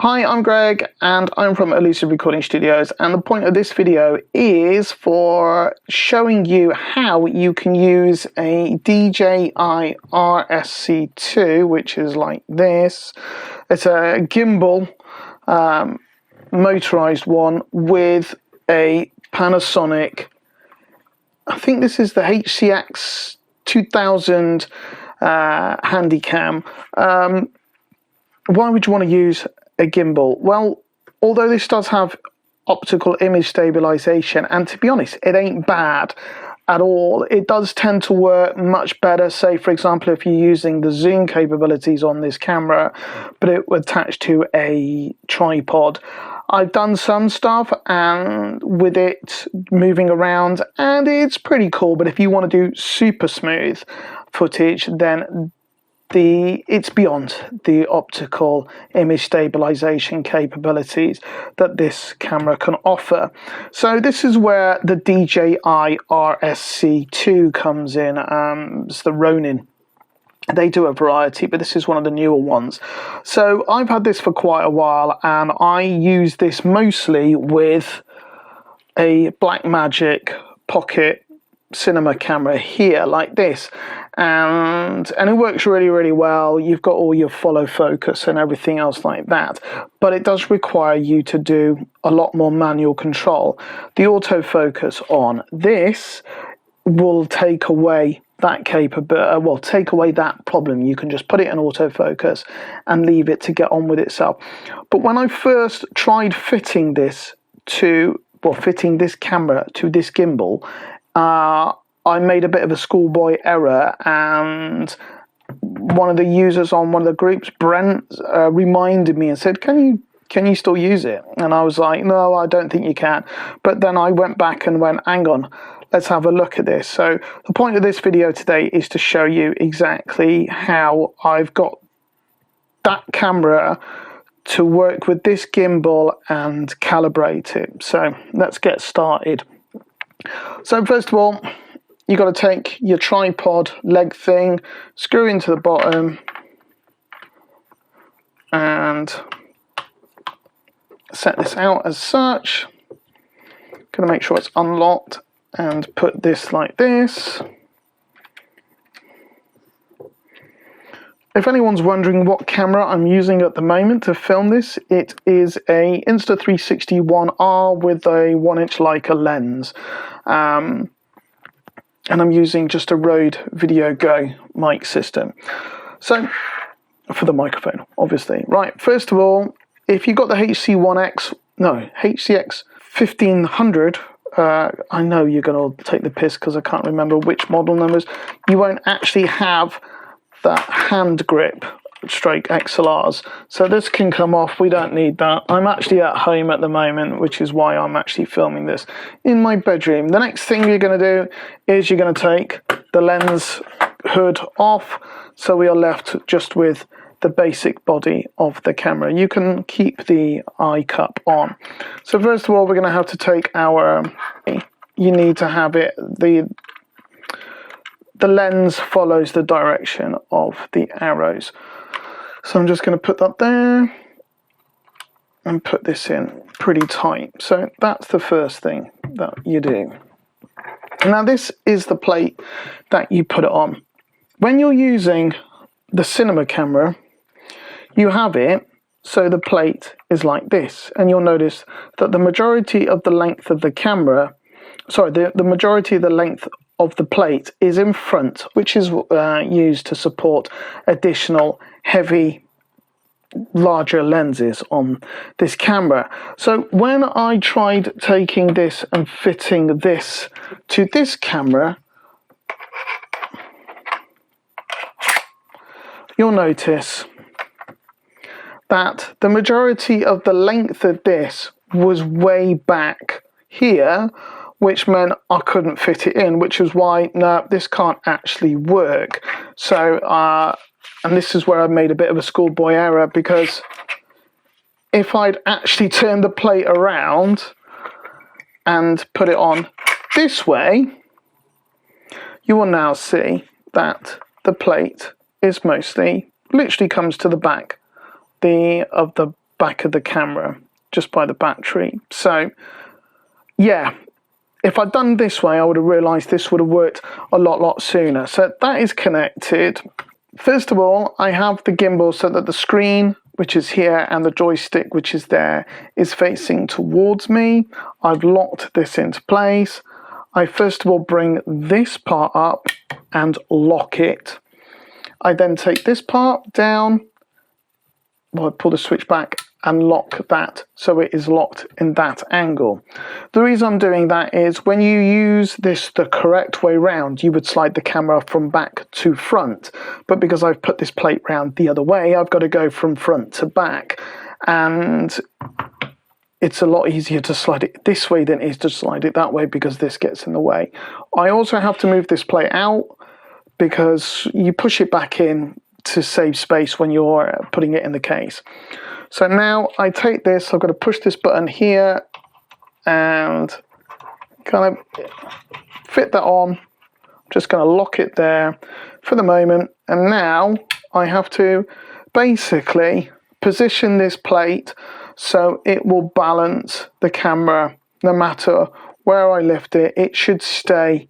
Hi, I'm Greg and I'm from Elusive Recording Studios, and the point of this video is for showing you how you can use a DJI RSC2, which is like this. It's a gimbal, motorized one with a Panasonic, I think this is the HC-X2000 Handycam. Why would you want to use a gimbal? Well, although this does have optical image stabilisation, and to be honest, it ain't bad at all. It does tend to work much better, say for example, if you're using the zoom capabilities on this camera, but it would attach to a tripod. I've done some stuff and with it moving around, and it's pretty cool, but if you want to do super smooth footage, then it's beyond the optical image stabilization capabilities that this camera can offer. So this is where the DJI RSC2 comes in. It's the Ronin. They do a variety, but this is one of the newer ones. So I've had this for quite a while, and I use this mostly with a Blackmagic pocket cinema camera here, like this, and it works really well. You've got all your follow focus and everything else like that, but it does require you to do a lot more manual control. The autofocus on this will take away that capability, take away that problem. You can just put it in autofocus and leave it to get on with itself. But when I first tried fitting this fitting this camera to this gimbal, I made a bit of a schoolboy error, and one of the users on one of the groups, Brent, reminded me and said, can you still use it? And I was like, no, I don't think you can. But then I went back and went, hang on, let's have a look at this. So the point of this video today is to show you exactly how I've got that camera to work with this gimbal and calibrate it. So let's get started. So first of all, you've got to take your tripod leg thing, screw into the bottom, and set this out as such. Going to make sure it's unlocked and put this like this. If anyone's wondering what camera I'm using at the moment to film this, it is a Insta360 1R with a 1-inch Leica lens. And I'm using just a Rode Video Go mic system. So, for the microphone, obviously. Right, first of all, if you've got the HC-X1500, I know you're going to take the piss because I can't remember which model numbers, you won't actually have that hand grip stroke XLRs, so this can come off. We don't need that. I'm actually at home at the moment, which is why I'm actually filming this in my bedroom. The next thing you're going to do is you're going to take the lens hood off, so we are left just with the basic body of the camera. You can keep the eye cup on. So first of all, we're going to have to take our, you need to have it, the lens follows the direction of the arrows. So I'm just going to put that there and put this in pretty tight. So that's the first thing that you do. Now this is the plate that you put it on. When you're using the cinema camera, you have it so the plate is like this, and you'll notice that the majority of the length of the camera, the majority of the length of the plate is in front, which is used to support additional heavy, larger lenses on this camera. So when I tried taking this and fitting this to this camera, you'll notice that the majority of the length of this was way back here, which meant I couldn't fit it in, which is why, no, this can't actually work. So, and this is where I made a bit of a schoolboy error, because if I'd actually turned the plate around and put it on this way, you will now see that the plate is literally comes to the back of the back of the camera, just by the battery. So yeah, if I'd done this way, I would have realised this would have worked a lot sooner. So that is connected. First of all, I have the gimbal so that the screen, which is here, and the joystick, which is there, is facing towards me. I've locked this into place. I first of all bring this part up and lock it. I then take this part down, well, I pull the switch back and lock that so it is locked in that angle. The reason I'm doing that is when you use this the correct way round, you would slide the camera from back to front. But because I've put this plate round the other way, I've got to go from front to back. And it's a lot easier to slide it this way than it is to slide it that way because this gets in the way. I also have to move this plate out because you push it back in to save space when you're putting it in the case. So now I take this, I've got to push this button here and kind of fit that on. I'm just going to lock it there for the moment. And now I have to basically position this plate so it will balance the camera no matter where I lift it. It should stay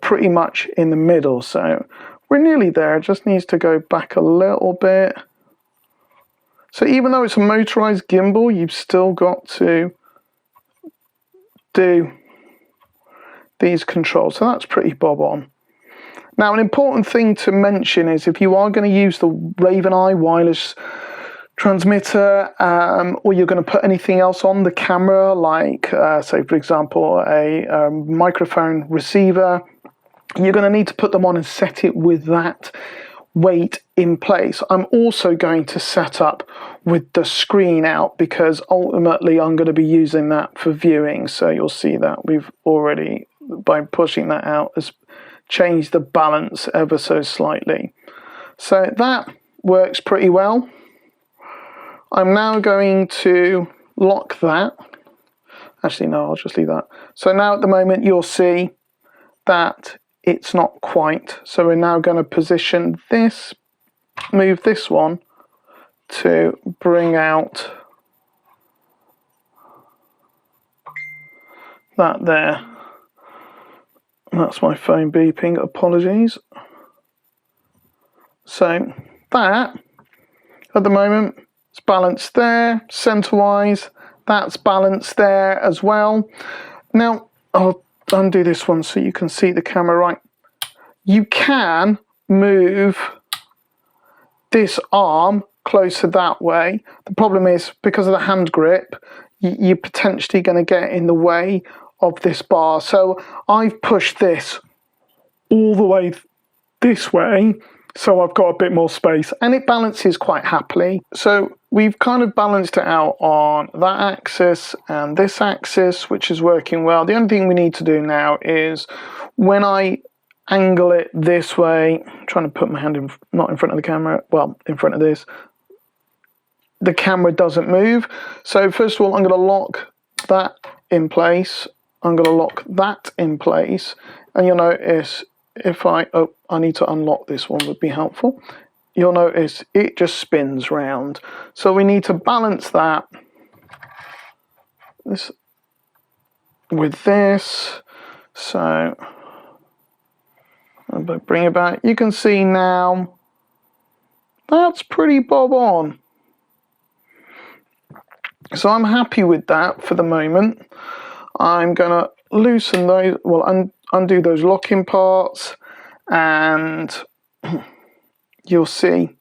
pretty much in the middle. So we're nearly there, it just needs to go back a little bit. So even though it's a motorized gimbal, you've still got to do these controls. So that's pretty bob on. Now, an important thing to mention is if you are going to use the Raven-i wireless transmitter, or you're going to put anything else on the camera, like say for example a microphone receiver, you're going to need to put them on and set it with that weight in place. I'm also going to set up with the screen out because ultimately I'm going to be using that for viewing. So you'll see that we've already, by pushing that out, has changed the balance ever so slightly. So that works pretty well. I'm now going to lock that. Actually, no, I'll just leave that. So now at the moment you'll see that it's not quite. So we're now going to position this, move this one to bring out that there. That's my phone beeping, apologies. So that, at the moment, it's balanced there, center-wise. That's balanced there as well. Now, I'll undo this one so you can see the camera right. You can move this arm closer that way. The problem is because of the hand grip, you're potentially going to get in the way of this bar. So I've pushed this all the way this way, so I've got a bit more space and it balances quite happily. So we've kind of balanced it out on that axis and this axis, which is working well. The only thing we need to do now is when I angle it this way, I'm trying to put my hand in, not in front of the camera, well, in front of this, the camera doesn't move. So first of all, I'm going to lock that in place. I'm going to lock that in place. And you'll notice if I need to unlock this one, would be helpful. You'll notice it just spins round. So we need to balance that with this. So I'll bring it back. You can see now that's pretty bob on. So I'm happy with that for the moment. I'm going to loosen those, well, undo those locking parts, and you'll see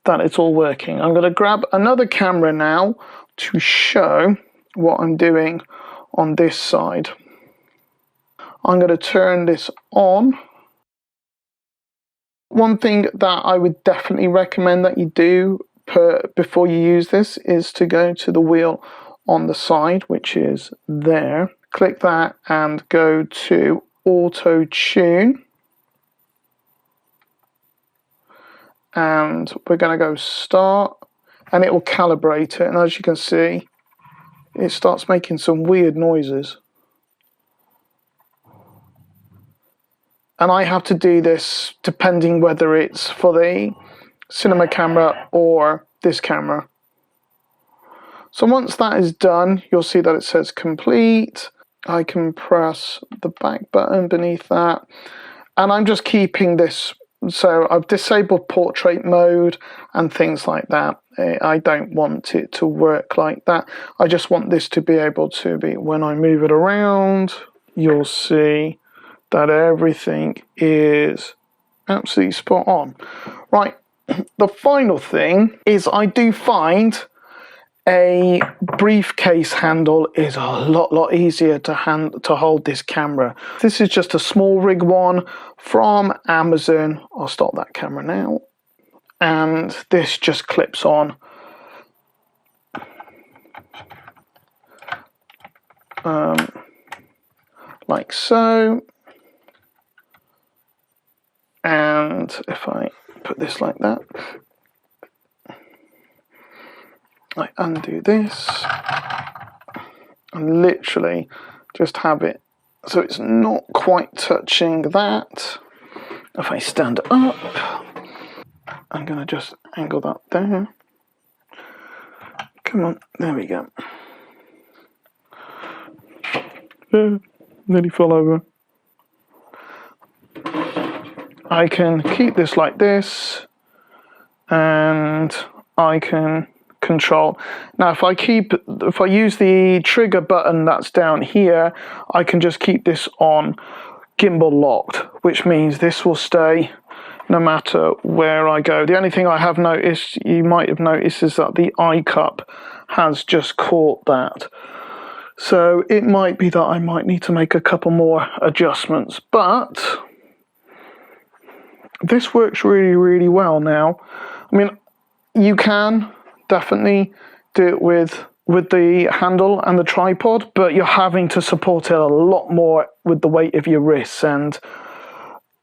that it's all working. I'm going to grab another camera now to show what I'm doing on this side. I'm going to turn this on. One thing that I would definitely recommend that you do before you use this is to go to the wheel on the side, which is there. Click that and go to auto tune. And we're going to go start, and it will calibrate it. And as you can see, it starts making some weird noises. And I have to do this depending whether it's for the cinema camera or this camera. So once that is done, you'll see that it says complete. I can press the back button beneath that, and I'm just keeping this. So I've disabled portrait mode and things like that. I don't want it to work like that. I just want this to be able to be, when I move it around, you'll see that everything is absolutely spot on. Right, the final thing is I do find a briefcase handle is a lot easier to hold this camera. This is just a Smallrig one from Amazon. I'll stop that camera now, and this just clips on. Like so, and if I put this like that, I undo this and literally just have it so it's not quite touching that. If I stand up, I'm going to just angle that down. Come on, there we go. Nearly fall over. I can keep this like this, and I can control. Now if I use the trigger button that's down here, I can just keep this on gimbal locked, which means this will stay no matter where I go. The only thing I have noticed, you might have noticed, is that the eye cup has just caught that. So it might be that I might need to make a couple more adjustments, but this works really well now. I mean, you can definitely do it with the handle and the tripod, but you're having to support it a lot more with the weight of your wrists, and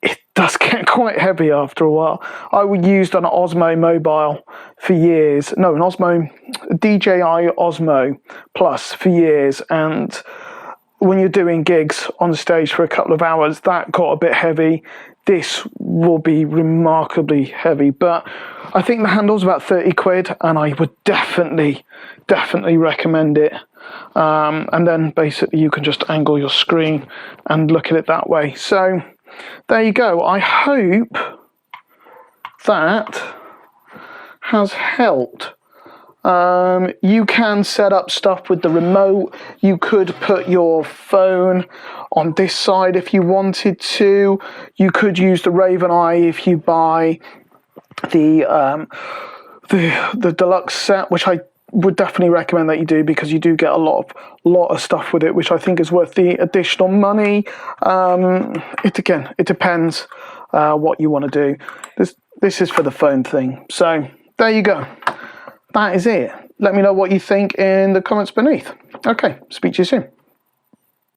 it does get quite heavy after a while. I used an Osmo mobile for years, no, an Osmo, DJI Osmo Plus for years, and when you're doing gigs on stage for a couple of hours, that got a bit heavy. This will be remarkably heavy, but I think the handle's about 30 quid, and I would definitely recommend it. And then basically you can just angle your screen and look at it that way. So there you go. I hope that has helped. You can set up stuff with the remote. You could put your phone on this side if you wanted to. You could use the Raven Eye if you buy the deluxe set, which I would definitely recommend that you do, because you do get a lot of stuff with it, which I think is worth the additional money. It depends what you want to do. This is for the phone thing. So there you go. That is it. Let me know what you think in the comments beneath. Okay, speak to you soon.